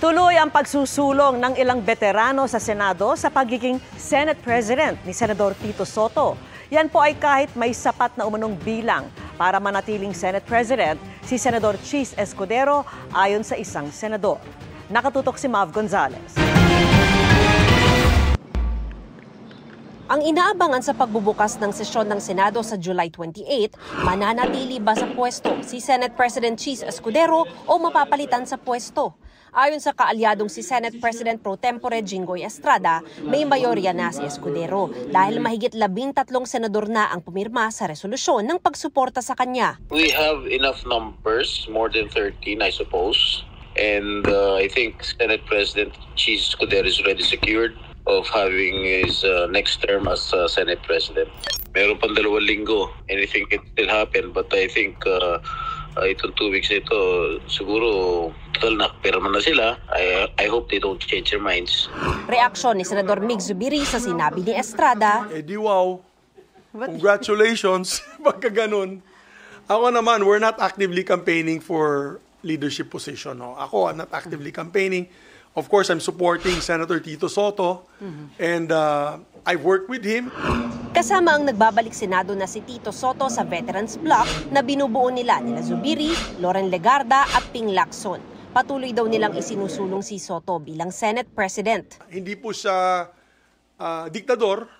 Tuloy ang pagsusulong ng ilang veterano sa Senado sa pagiging Senate President ni Senador Tito Soto. Yan po ay kahit may sapat na umunong bilang para manatiling Senate President si Senador Chis Escudero ayon sa isang senador. Nakatutok si Mav Gonzalez. Ang inaabangan sa pagbubukas ng sesyon ng Senado sa July 28, mananatili ba sa pwesto si Senate President Chis Escudero o mapapalitan sa pwesto? Ayon sa kaalyadong si Senate President Pro Tempore Jinggoy Estrada, may mayorya na si Escudero dahil mahigit 13 senador na ang pumirma sa resolusyon ng pagsuporta sa kanya. We have enough numbers, more than 13 I suppose. And I think Senate President Chis Escudero is already secured of having his next term as Senate President. Meron pang 2 linggo. Anything can still happen, but I think itong 2 weeks ito, siguro total nakapirma na sila. I hope they don't change their minds. Reaksyon ni Senador Mig Zubiri sa sinabi ni Estrada. Di wow. Congratulations. Pagka ganun. Ako naman, we're not actively campaigning for leadership position. No? Ako, I'm not actively campaigning. Of course, I'm supporting Senator Tito Soto and I've worked with him. Kasama ang nagbabalik Senado na si Tito Soto sa Veterans Bloc na binubuo nila Zubiri, Loren Legarda at Ping Lacson. Patuloy daw nilang isinusulong si Soto bilang Senate President. Hindi po siya diktador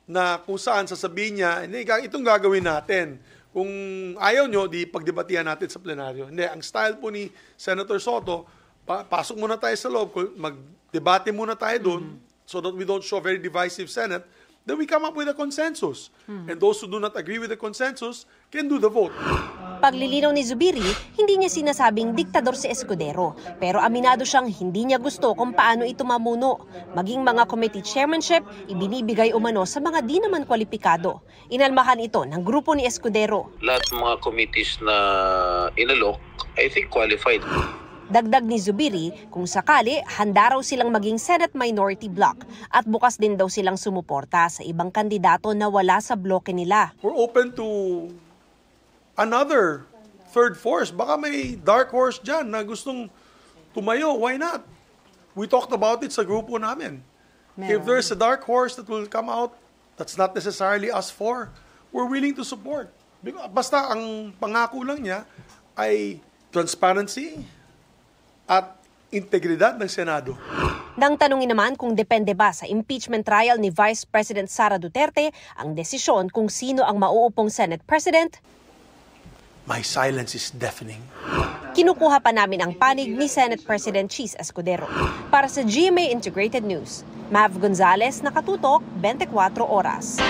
na kung saan sasabihin niya, itong gagawin natin. Kung ayaw nyo, di pagdebatihan natin sa plenaryo. Hindi, ang style po ni Senator Soto, pasok muna tayo sa loob, mag-debate muna tayo doon so that we don't show a very divisive Senate, then we come up with a consensus. And those who do not agree with the consensus can do the vote. Paglilinaw ni Zubiri, hindi niya sinasabing diktador si Escudero, pero aminado siyang hindi niya gusto kung paano ito mamuno. Maging mga committee chairmanship, ibinibigay umano sa mga di naman kwalipikado. Inalmahan ito ng grupo ni Escudero. Lahat ng mga committees na inalok, I think qualified. Dagdag ni Zubiri, kung sakali, handa raw silang maging Senate Minority Bloc at bukas din daw silang sumuporta sa ibang kandidato na wala sa bloke nila. We're open to another third force. Baka may dark horse dyan na gustong tumayo. Why not? We talked about it sa grupo namin. If there's a dark horse that will come out, that's not necessarily us four. We're willing to support. Basta ang pangako lang niya ay transparency at integridad ng Senado. Nang tanungin naman kung depende ba sa impeachment trial ni Vice President Sara Duterte ang desisyon kung sino ang mauupong Senate President, my silence is deafening. Kinukuha pa namin ang panig ni Senate President Chis Escudero. Para sa GMA Integrated News, Mav Gonzalez, Nakatutok, 24 Oras.